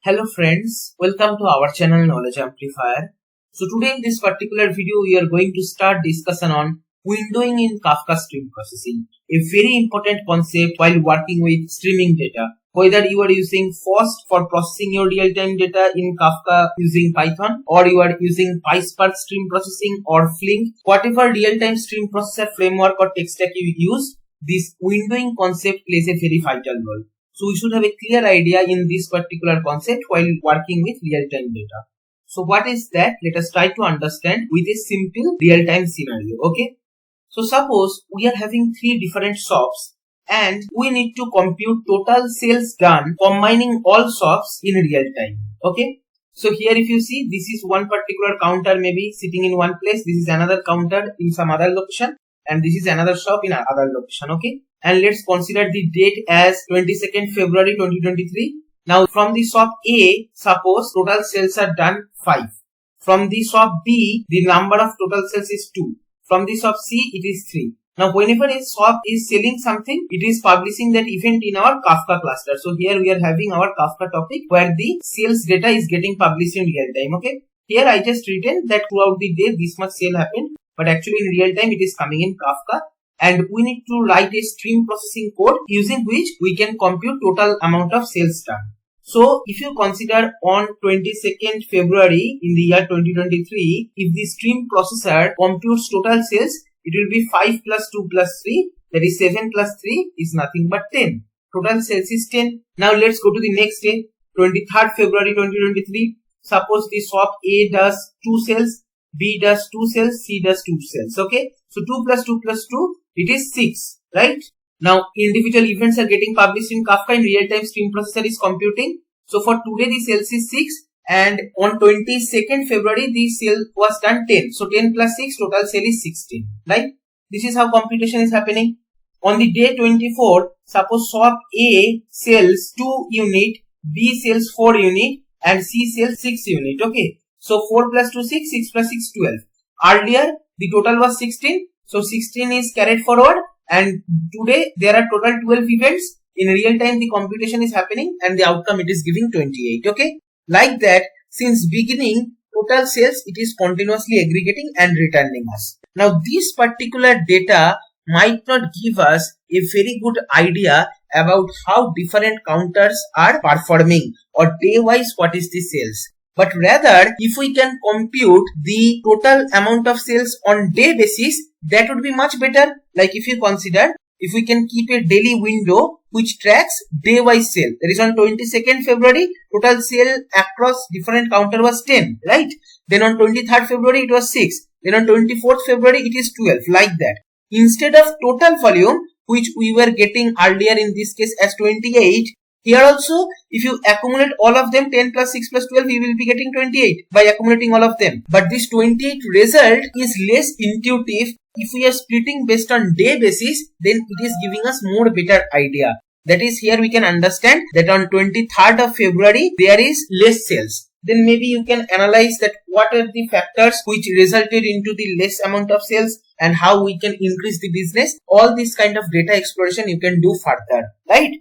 Hello friends, welcome to our channel Knowledge Amplifier. So today in this particular video we are going to start discussion on windowing in Kafka stream processing, a very important concept while working with streaming data. Whether you are using Faust for processing your real-time data in Kafka using Python, or you are using PySpark stream processing or Flink, whatever real-time stream processor framework or tech stack you use, this windowing concept plays a very vital role. So we should have a clear idea in this particular concept while working with real-time data. So what is that? Let us try to understand with a simple real-time scenario. Okay. So suppose we are having three different shops and we need to compute total sales done combining all shops in real time. Okay. So here if you see, this is one particular counter maybe sitting in one place. This is another counter in some other location. And this is another shop in another location. Okay. And let's consider the date as 22nd February 2023. Now from the shop A, suppose total sales are done 5. From the shop B, the number of total sales is 2. From the shop C, it is 3. Now whenever a shop is selling something, it is publishing that event in our Kafka cluster. So here we are having our Kafka topic where the sales data is getting published in real time. Okay. Here I just written that throughout the day this much sale happened. But actually in real time it is coming in Kafka. And we need to write a stream processing code using which we can compute total amount of sales done. So if you consider on 22nd February in the year 2023, if the stream processor computes total sales, it will be 5 plus 2 plus 3, that is 7 plus 3 is nothing but 10. Total sales is 10. Now let's go to the next day, 23rd February 2023. Suppose the shop A does 2 sales, B does 2 sales, C does 2 sales. Okay. So 2 plus 2 plus 2, it is 6, right? Now individual events are getting published in Kafka in real-time stream processor is computing. So for today the sales is 6 and on 22nd February the sale was done 10. So 10 plus 6 total sale is 16, right? This is how computation is happening. On the day 24, suppose shop A sells 2 unit, B sells 4 unit and C sells 6 unit. Okay. So 4 plus 2 6, 6 plus 6 12. Earlier the total was 16. So 16 is carried forward and today there are total 12 events. In real time the computation is happening and the outcome it is giving 28. Okay. Like that, since beginning total sales it is continuously aggregating and returning us. Now this particular data might not give us a very good idea about how different counters are performing or day wise what is the sales. But rather, if we can compute the total amount of sales on day basis, that would be much better. Like if you consider, if we can keep a daily window which tracks day-wise sale. That is on 22nd February, total sale across different counter was 10, right? Then on 23rd February, it was 6. Then on 24th February, it is 12, like that. Instead of total volume, which we were getting earlier in this case as 28, here also, if you accumulate all of them, 10 plus 6 plus 12, you will be getting 28 by accumulating all of them. But this 28 result is less intuitive. If we are splitting based on day basis, then it is giving us more better idea. That is, here we can understand that on 23rd of February, there is less sales. Then maybe you can analyze that what are the factors which resulted into the less amount of sales and how we can increase the business. All this kind of data exploration you can do further, right?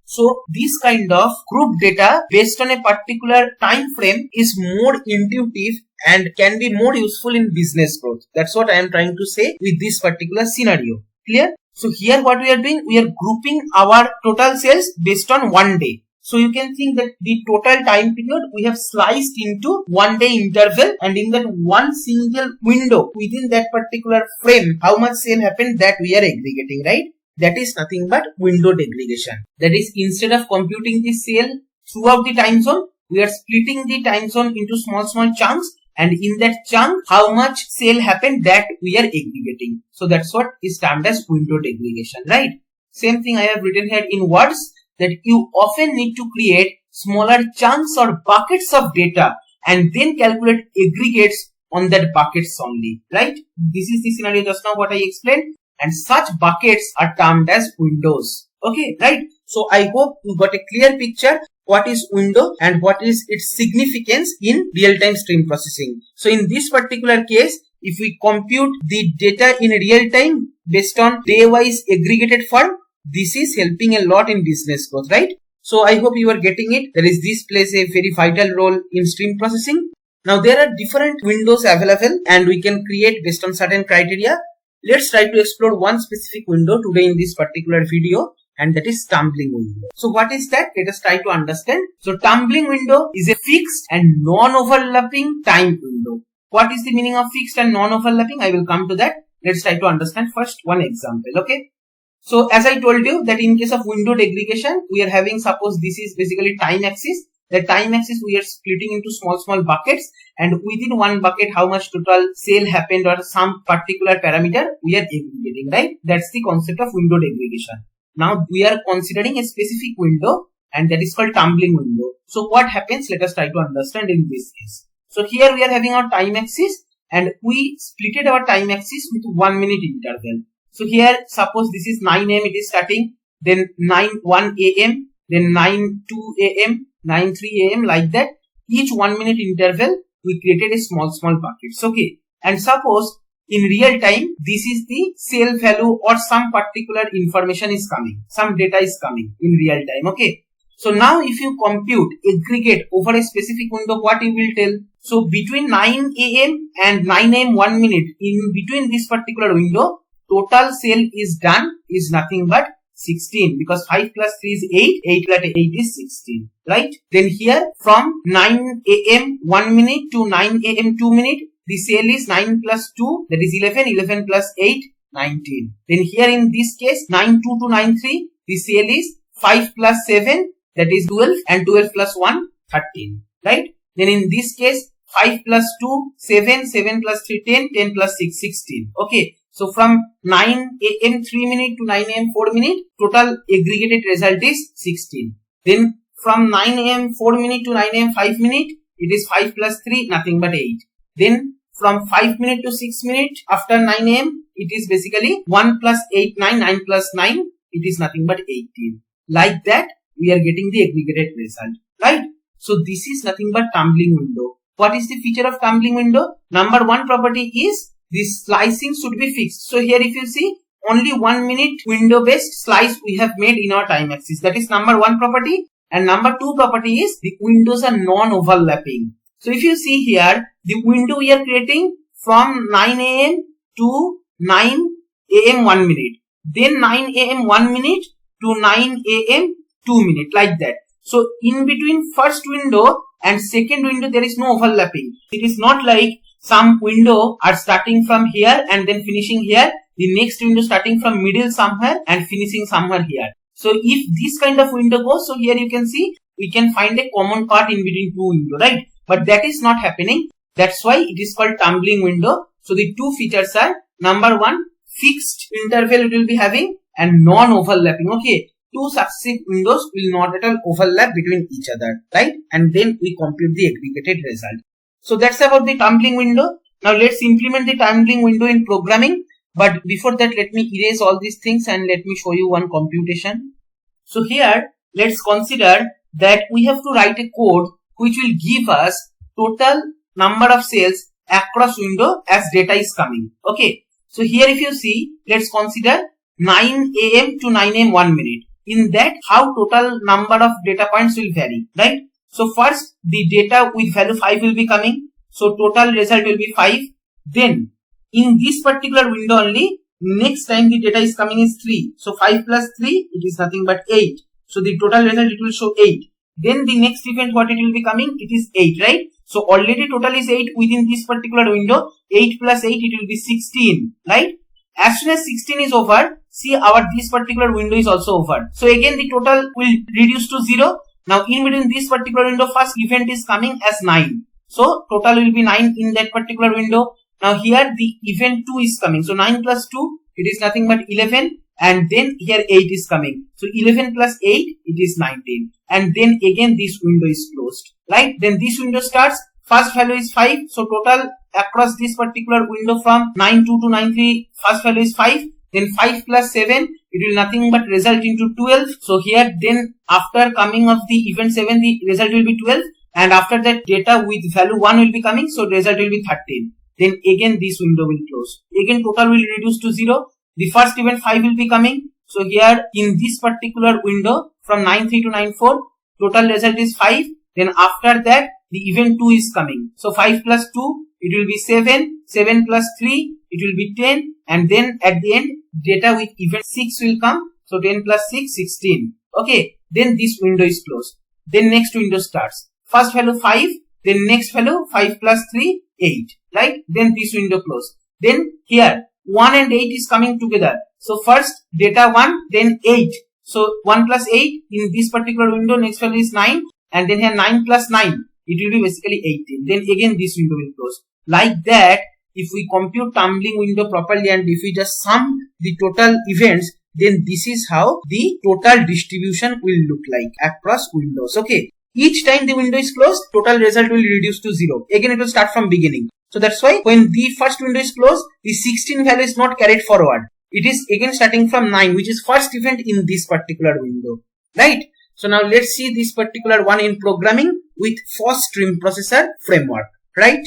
So this kind of group data based on a particular time frame is more intuitive and can be more useful in business growth. That's what I am trying to say with this particular scenario. Clear? So here what we are doing, we are grouping our total sales based on one day. So you can think that the total time period we have sliced into 1 day interval, and in that one single window within that particular frame, how much sale happened, that we are aggregating, right? That is nothing but window aggregation. That is, instead of computing the sale throughout the time zone, we are splitting the time zone into small chunks, and in that chunk, how much sale happened, that we are aggregating. So that's what is termed as window aggregation, right? Same thing I have written here in words, that you often need to create smaller chunks or buckets of data and then calculate aggregates on that buckets only, right? This is the scenario just now what I explained. And such buckets are termed as windows. Okay, right? So I hope you got a clear picture what is window and what is its significance in real-time stream processing. So in this particular case, if we compute the data in real time based on day-wise aggregated form, this is helping a lot in business growth, right? So I hope you are getting it. That is, this plays a very vital role in stream processing. Now there are different windows available and we can create based on certain criteria. Let's try to explore one specific window today in this particular video, and that is tumbling window. So what is that? Let us try to understand. So tumbling window is a fixed and non-overlapping time window. What is the meaning of fixed and non-overlapping? I will come to that. Let's try to understand first one example. Okay. So as I told you that in case of window aggregation, we are having, suppose this is basically time axis. The time axis we are splitting into small buckets, and within one bucket how much total sale happened or some particular parameter we are aggregating, right? That's the concept of window aggregation. Now we are considering a specific window, and that is called tumbling window. So what happens? Let us try to understand in this case. So here we are having our time axis, and we splitted our time axis with 1 minute interval. So here suppose this is 9 am it is starting, then 9:1 am, then 9:2 am, 9:3 am, like that. Each 1 minute interval we created a small buckets. Okay, and suppose in real time this is the sale value or some particular information is coming, some data is coming in real time. Okay, so now if you compute aggregate over a specific window, what you will tell? So between 9 am and 9 am 1 minute, in between this particular window, total sale is done is nothing but 16, because 5 plus 3 is 8, 8 plus 8 is 16, right? Then here from 9 am 1 minute to 9 am 2 minute, the sale is 9 plus 2, that is 11, 11 plus 8, 19. Then here in this case 9:2 to 9:3, the sale is 5 plus 7, that is 12, and 12 plus 1, 13, right? Then in this case 5 plus 2, 7, 7 plus 3, 10, 10 plus 6, 16. Okay. So from 9 am 3 minute to 9 am 4 minute, total aggregated result is 16. Then from 9 am 4 minute to 9 am 5 minute, it is 5 plus 3, nothing but 8. Then from 5 minute to 6 minute after 9 am, it is basically 1 plus 8, 9, 9 plus 9, it is nothing but 18. Like that, we are getting the aggregated result, right? So this is nothing but tumbling window. What is the feature of tumbling window? Number one property is this slicing should be fixed. So here if you see, only 1 minute window based slice we have made in our time axis. That is number one property. And number two property is the windows are non-overlapping. So if you see here, the window we are creating from 9 am to 9 am 1 minute. Then 9 am 1 minute to 9 am 2 minute, like that. So in between first window and second window there is no overlapping. It is not like some window are starting from here and then finishing here. The next window starting from middle somewhere and finishing somewhere here. So if this kind of window goes, so here you can see we can find a common part in between two windows, right? But that is not happening. That's why it is called tumbling window. So the two features are, number one, fixed interval it will be having, and non-overlapping. Okay, two successive windows will not at all overlap between each other, right? And then we compute the aggregated result. So that's about the tumbling window. Now let's implement the tumbling window in programming. But before that, let me erase all these things and let me show you one computation. So here, let's consider that we have to write a code which will give us total number of sales across window as data is coming. Okay. So here if you see, let's consider 9 am to 9 am 1 minute. In that, how total number of data points will vary, right? So first, the data with value 5 will be coming. So total result will be 5. Then, in this particular window only, next time the data is coming is 3. So 5 plus 3, it is nothing but 8. So the total result, it will show 8. Then the next event, what it will be coming? It is 8, right? So already total is 8 within this particular window. 8 plus 8, it will be 16, right? As soon as 16 is over, see this particular window is also over. So again, the total will reduce to 0. Now in between this particular window, first event is coming as 9. So total will be 9 in that particular window. Now here the event 2 is coming. So 9 plus 2, it is nothing but 11. And then here 8 is coming. So 11 plus 8, it is 19. And then again this window is closed, right? Then this window starts. First value is 5. So total across this particular window from 9.2 to 9.3, first value is 5. Then 5 plus 7, it will nothing but result into 12. So here then after coming of the event 7, the result will be 12. And after that data with value 1 will be coming. So result will be 13. Then again this window will close. Again total will reduce to 0. The first event 5 will be coming. So here in this particular window from 9.3 to 9.4. Total result is 5. Then after that, the event 2 is coming. So 5 plus 2, it will be 7. 7 plus 3, it will be 10. And then at the end, data with event 6 will come. So 10 plus 6, 16. Okay. Then this window is closed. Then next window starts. First value 5. Then next value 5 plus 3, 8. Right? Then this window closed. Then here 1 and 8 is coming together. So first data 1, then 8. So 1 plus 8 in this particular window, next value is 9. And then here 9 plus 9, it will be basically 18. Then again this window will close. Like that, if we compute tumbling window properly and if we just sum the total events, then this is how the total distribution will look like across windows. Okay. Each time the window is closed, total result will reduce to 0. Again, it will start from beginning. So that's why when the first window is closed, the 16 value is not carried forward. It is again starting from 9, which is first event in this particular window. Right? So now let's see this particular one in programming with Faust stream processor framework. Right?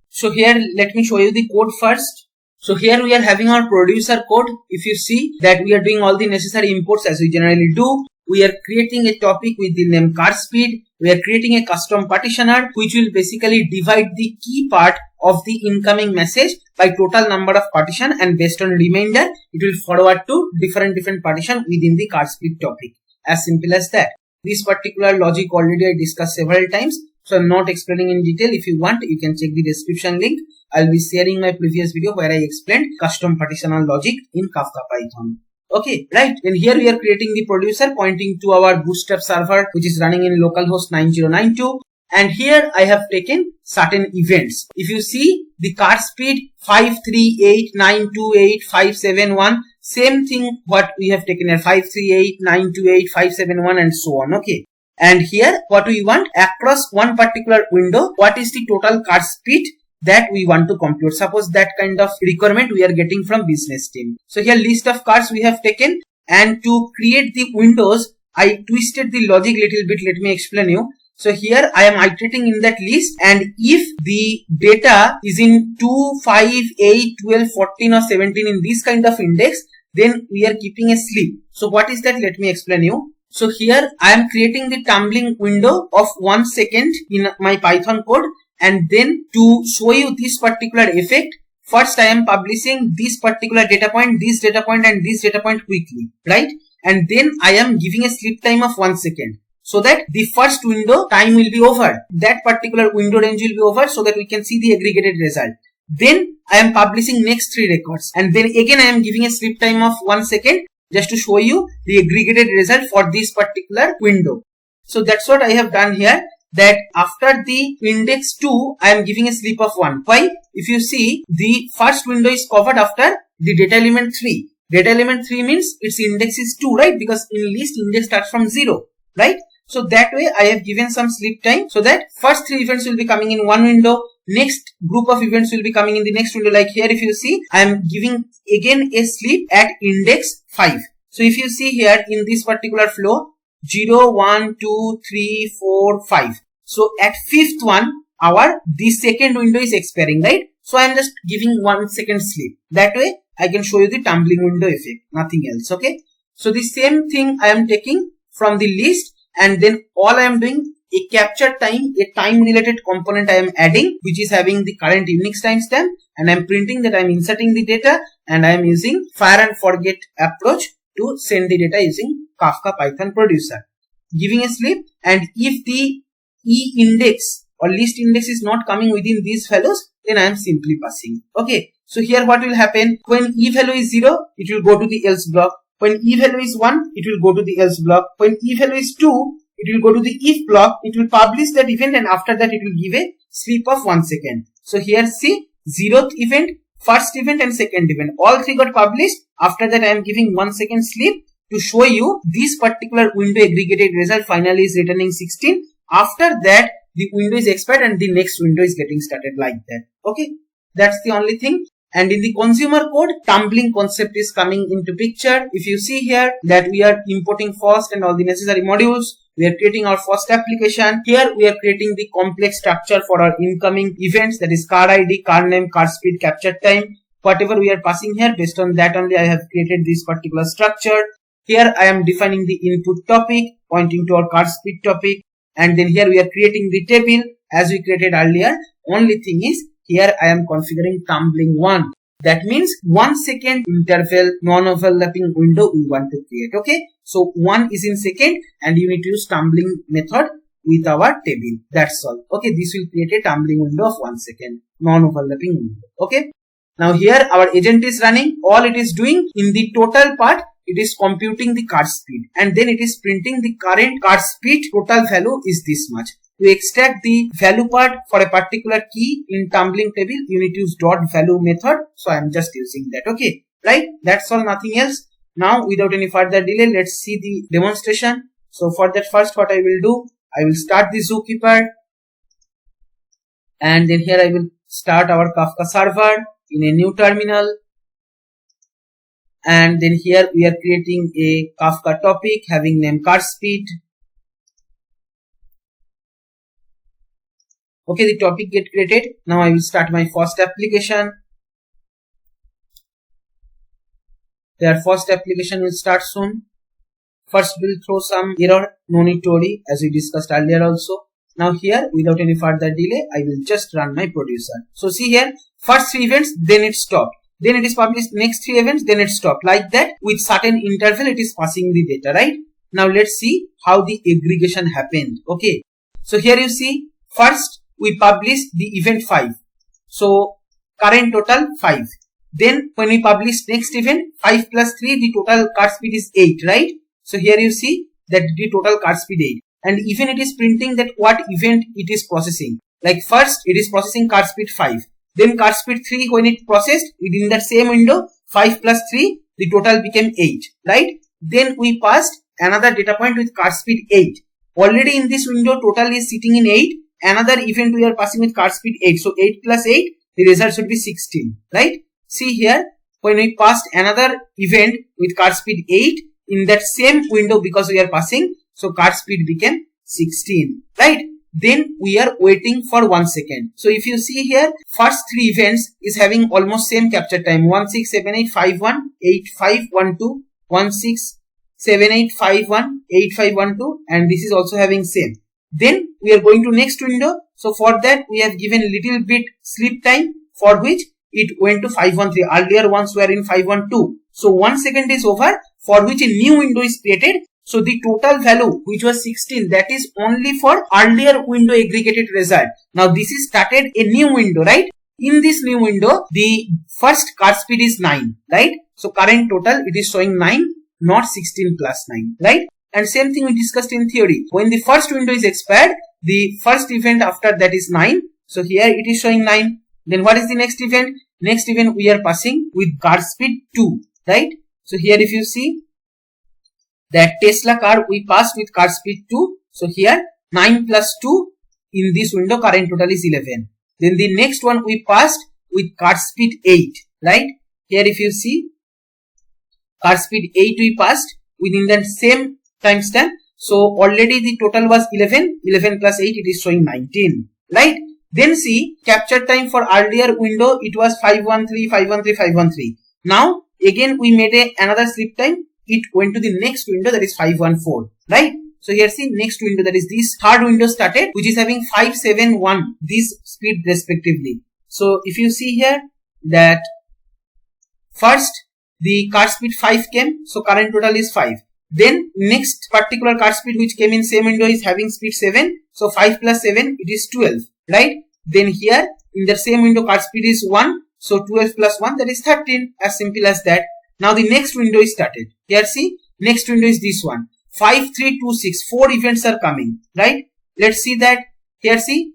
So here, let me show you the code first. So here we are having our producer code. If you see that we are doing all the necessary imports as we generally do. We are creating a topic with the name car speed. We are creating a custom partitioner which will basically divide the key part of the incoming message by total number of partition, and based on remainder it will forward to different partition within the car speed topic. As simple as that. This particular logic already I discussed several times, so I'm not explaining in detail. If you want, you can check the description link. I'll be sharing my previous video where I explained custom partitional logic in Kafka Python. Okay, right. And here we are creating the producer pointing to our bootstrap server which is running in localhost 9092. And here I have taken certain events. If you see the car speed 538, 928, 571, same thing what we have taken here 538, 928, 571 and so on. Okay. And here what we want across one particular window, what is the total car speed that we want to compute. Suppose that kind of requirement we are getting from business team. So here list of cars we have taken, and to create the windows I twisted the logic little bit. Let me explain you. So here I am iterating in that list, and if the data is in 2, 5, 8, 12, 14 or 17 in this kind of index, then we are keeping a sleep. So what is that? Let me explain you. So here I am creating the tumbling window of 1 second in my Python code. And then to show you this particular effect, first I am publishing this particular data point, this data point and this data point quickly, right? And then I am giving a sleep time of 1 second so that the first window time will be over. That particular window range will be over so that we can see the aggregated result. Then I am publishing next 3 records, and then again I am giving a sleep time of 1 second just to show you the aggregated result for this particular window. So that's what I have done here. That after the index 2, I am giving a sleep of 1. Why? If you see, the first window is covered after the data element 3. Data element 3 means its index is 2, right? Because in list index starts from 0, right? So that way I have given some sleep time so that first 3 events will be coming in one window. Next group of events will be coming in the next window. Like here if you see, I am giving again a sleep at index 5. So if you see here in this particular flow, 0, 1, 2, 3, 4, 5. So at 5th one, the second window is expiring, right? So I am just giving 1 second sleep. That way I can show you the tumbling window effect, nothing else. Okay. So the same thing I am taking from the list, and then all I am doing a capture time, a time related component I am adding, which is having the current Unix timestamp, and I am printing that I am inserting the data, and I am using fire and forget approach to send the data using Kafka Python producer. Giving a sleep, and if the E index or list index is not coming within these values, then I am simply passing. Okay. So here what will happen? When E value is 0, it will go to the else block. When E value is 1, it will go to the else block. When E value is 2, it will go to the if block. It will publish that event, and after that it will give a sleep of 1 second. So here see, 0th event, first event and second event. All 3 got published. After that I am giving 1 second sleep to show you this particular window aggregated result finally is returning 16. After that, the window is expired and the next window is getting started like that. Okay. That's the only thing. And in the consumer code, tumbling concept is coming into picture. If you see here that we are importing Faust and all the necessary modules, we are creating our Faust application. Here we are creating the complex structure for our incoming events, that is car ID, car name, car speed, capture time. Whatever we are passing here, based on that only I have created this particular structure. Here I am defining the input topic pointing to our card speed topic, and then here we are creating the table as we created earlier. Only thing is here I am configuring tumbling 1. That means 1 second interval non-overlapping window we want to create. Okay, so 1 is in second and you need to use tumbling method with our table. That's all. Okay, this will create a tumbling window of 1 second non-overlapping window. Okay, now here our agent is running. All it is doing in the total part, it is computing the card speed and then it is printing the current card speed. Total value is this much. To extract the value part for a particular key in tumbling table, you need to use dot value method. So I am just using that. Okay, right? That's all, nothing else. Now without any further delay, let's see the demonstration. So for that, first what I will do, I will start the zookeeper and then here I will start our Kafka server in a new terminal. And then here we are creating a Kafka topic having name card speed. Okay, the topic get created. Now I will start my Faust application. Their first application will start soon. First we'll throw some error, no need to worry, as we discussed earlier also. Now here, without any further delay, I will just run my producer. So see here, first 3 events, then it stopped. Then it is published next 3 events, then it stopped. Like that, with certain interval, it is passing the data, right? Now let's see how the aggregation happened. Okay. So here you see, first we published the event 5. So current total 5. Then when we publish next event, 5 plus 3, the total card speed is 8, right? So here you see that the total card speed 8. And even it is printing that what event it is processing. Like first, it is processing card speed 5. Then card speed 3, when it processed within that same window, 5 plus 3, the total became 8, right? Then we passed another data point with card speed 8. Already in this window, total is sitting in 8. Another event we are passing with card speed 8. So 8 plus 8, the result should be 16, right? See here, when we passed another event with card speed 8 in that same window because we are passing, so card speed became 16, right? Then we are waiting for 1 second. So if you see here, first 3 events is having almost same capture time, 1678518512, 1678518512, and this is also having same. Then we are going to next window. So for that we have given little bit sleep time, for which it went to 513. Earlier ones were in 512. So 1 second is over, for which a new window is created. So the total value which was 16, that is only for earlier window aggregated result. Now this is started a new window, right? In this new window, the first card speed is 9, right? So current total, it is showing 9, not 16 plus 9, right? And same thing we discussed in theory. When the first window is expired, the first event after that is 9. So here it is showing 9. Then what is the next event? Next event we are passing with card speed 2, right? So here if you see that Tesla car we passed with card speed 2. So here 9 plus 2 in this window current total is 11. Then the next one we passed with card speed 8, right? Here if you see card speed 8 we passed within that same timestamp. So already the total was 11. 11 plus 8, it is showing 19, right? Then see capture time for earlier window, it was 513, 513, 513. Now again we made another sleep time. It went to the next window, that is 514, right? So here see next window, that is this third window started, which is having 571 this speed respectively. So if you see here that first the card speed 5 came, so current total is 5. Then next particular card speed which came in same window is having speed 7. So 5 plus 7, it is 12, right? Then here in the same window card speed is 1. So 12 plus 1, that is 13, as simple as that. Now the next window is started. Here see, next window is this one. 5326, 4 events are coming, right? Let's see that. Here see,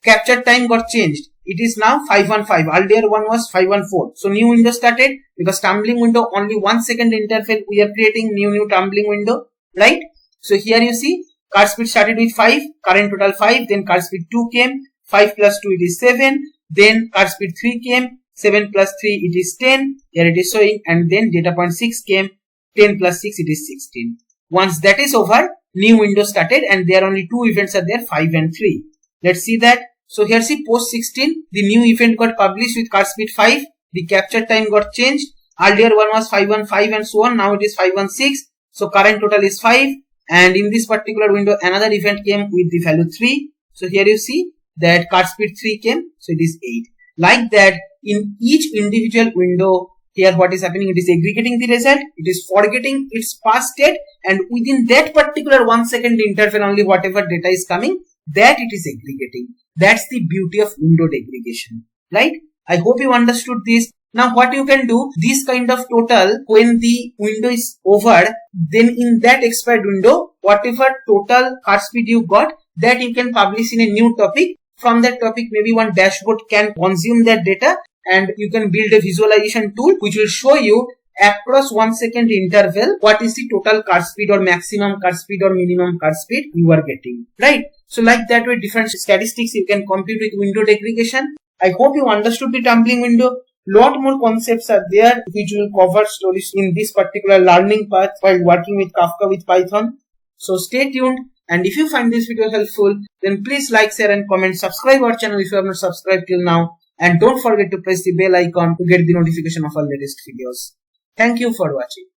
capture time got changed. It is now 515. Earlier one was 514. So new window started because tumbling window only 1 second interval we are creating new tumbling window, right? So here you see, card speed started with 5, current total 5, then card speed 2 came, 5 plus 2 it is 7, then card speed 3 came, 7 plus 3 it is 10, here it is showing, and then data point 6 came, 10 plus 6 it is 16. Once that is over, new window started and there are only 2 events are there, 5 and 3. Let's see that. So here see post 16, the new event got published with card speed 5, the capture time got changed, earlier one was 515 and so on, now it is 516. So current total is 5, and in this particular window another event came with the value 3. So here you see that card speed 3 came, so it is 8. Like that, in each individual window, here what is happening, it is aggregating the result, it is forgetting its past state, and within that particular 1 second interval only whatever data is coming, that it is aggregating. That's the beauty of windowed aggregation, right? I hope you understood this. Now what you can do, this kind of total, when the window is over, then in that expired window, whatever total card speed you got, that you can publish in a new topic. From that topic, maybe one dashboard can consume that data, and you can build a visualization tool which will show you across 1 second interval what is the total card speed or maximum card speed or minimum card speed you are getting, right? So like that way, different statistics you can compute with windowed aggregation. I hope you understood the tumbling window. Lot more concepts are there which will cover stories in this particular learning path while working with Kafka with Python. So stay tuned, and if you find this video helpful, then please like, share and comment. Subscribe our channel if you have not subscribed till now, and don't forget to press the bell icon to get the notification of our latest videos. Thank you for watching.